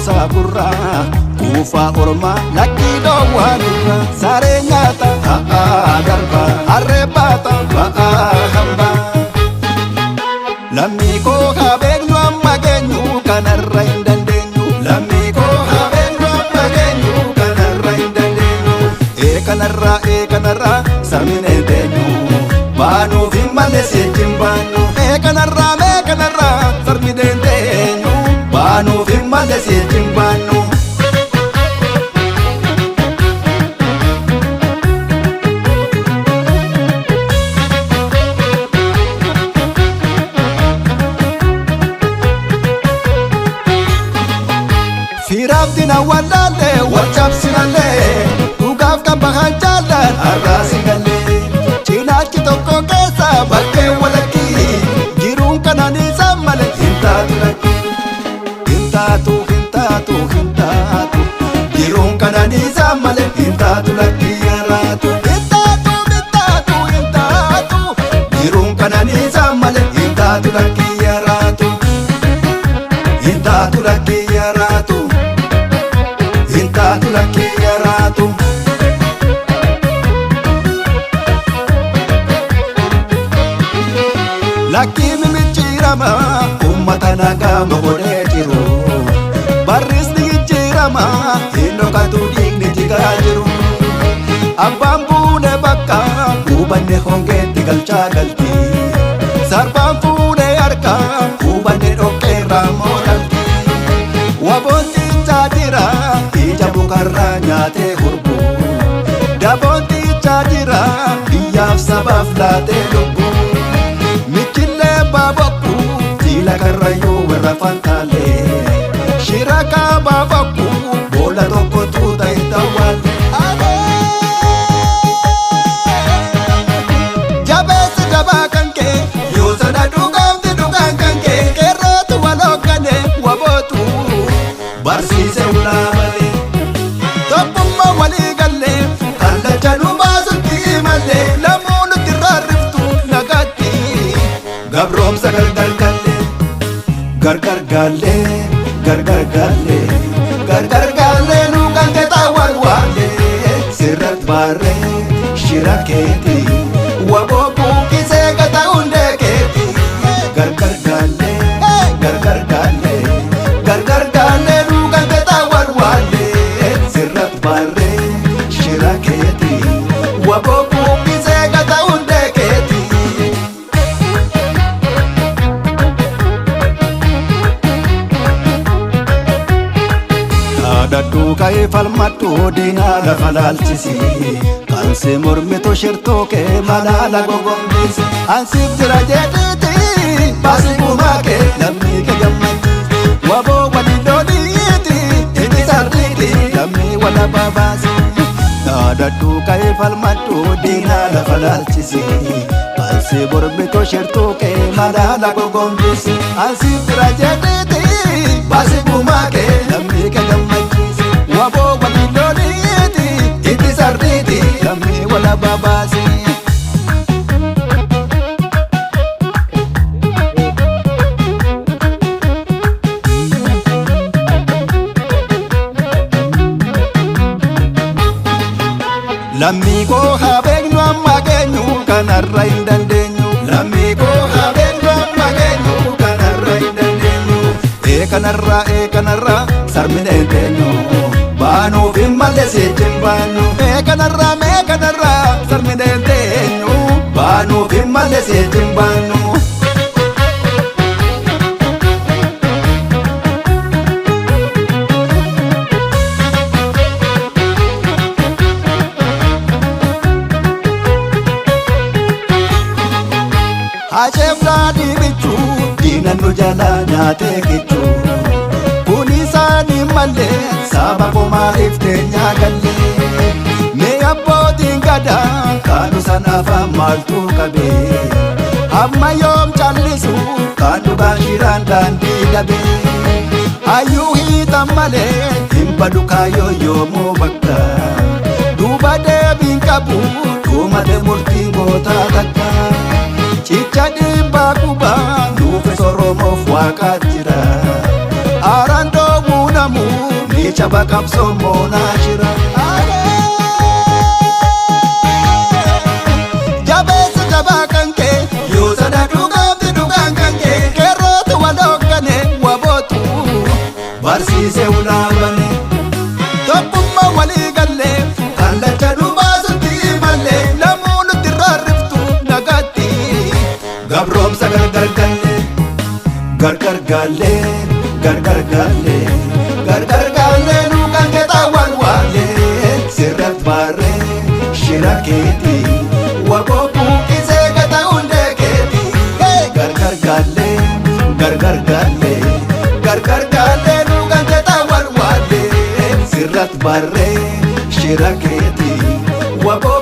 gosa gurra kufa orma lakki dowwanirra saree nyaata garba arrebata hamba lammii koo haa beeknu amma geenyu kanarra hin dandeenyu lammii koo haa beeknu amma geenyu kanarra hin dandeenyu kanarra sarmine beenyu baanuuf hin malle siichin baannu kanarra sarmine beenyu baanuuf hin malle siichin baannu. Firabdina wallale wachabsinale dhugaaf kan bahan jaallan arraasi galee cinaachi tokko keessa bakkee walakki jiruun kananiisa malee hintaatu lakki hintaatu jiruun kananiisa malee hintaatu lakki yaraatu hintaatu jiruun kananiisa malee hintaatu lakki yaraatu hintaatu lakki yaraatu. Hintaatu lakki yaraatu. Lakki mimichiirama uummata nagaama godhee jiru barrisni jijjiirama hin dhokatu dhiigni jigaa jiru abbaan fuudhee bakka hubanne hongeetti galchaa galti sarbaan fuudhee harka hubanne dhoqqeerraa moodalti waboonni jira ija mukarraa nyaatee hurbu daboonni jira biyyaaf sabaaf laatee lubbu michillee baabakku jiila karrayyuu warra fantaalee shirakaa baabakku boolla tokko tuuta hin tawwaalle jabeessi dabaa kan kee yoo sana dhugaamti dhugaan kan kee qeerrootu walooggane wabootu barsiise ulaa malee tokkummaa walii gallee kallacha nu baasutti malee lamuu nutti rarriftu nagaatti gabroomsa gargar gallee nu galtee taawwan waalee sirratti baarree shira keeti waboo buukisee gata hundee keeti gargar gallee nu galtee taawwan waalee sirratti baarree shira keeti waboo buukisee gata hundee keeti. Dhaadhadhuu ka'ee falmadhu diinaa lafa laalchisi kansi mormitu shirtuu kee malaala gogombisi ansiif jira jedhiiti baasi gumaa kee lammii kee gammachiisi waboo waliin looniiti inni sarriiti lammii wala baabaasi. Dhaadhadhuu ka'ee falmadhu diinaa lafa laalchisi kansi mormitu shirtuu kee malaala gogombisi ansiif jira jedhiiti baasi gumaa kee lammii kee gammachiisi waboo waliin looniiti inni sarriiti lammii wala baabaasi. Lammii koo haa beeknu amma geenyu kanarra hin dandeenyu lammii koo haa beeknu amma geenyu kanarra hin dandeenyu kanarra sarmine beenyu baanuuf hin malle siichin baannu kanarra sarmine beenyu baanuuf hin malle siichin baannu. Hacheefraa diimichuu diinan nu jalaa nyaatee kichuu kun isaanii malee saba komaa iftee nyaagallee mee abbootiin gadaa kaanu sanaaf maaltu qabee amma yoom callisu kan dhugaan shiraan daandii dhabee hayyuu hiitan malee hin badu kaayyoo yoomuu bakka duuba deebiin qabu dhumate murtiin gootaa takka. Cicha dhiibbaa qubaa nuufis Oromoof waaqaa jira. Aaraan dhoowwuu namuu Icha bakapso mona shira Jabesa jabakanke Yosa da dugam di dugankanke Kerotu wadokane wabotu Barsise ulabane Topumma waligalle Kallacha dubasutti malle Namunu tirariftu nagatti Gabromsa gargargalle Gargargalle Gargargalle Gargargalle nukan kita walwale Sirat bare shiraketi Waboku kise kata unde keti Gargargalle Gargargalle Gargargalle nukan kita walwale Sirat bare shiraketi Waboku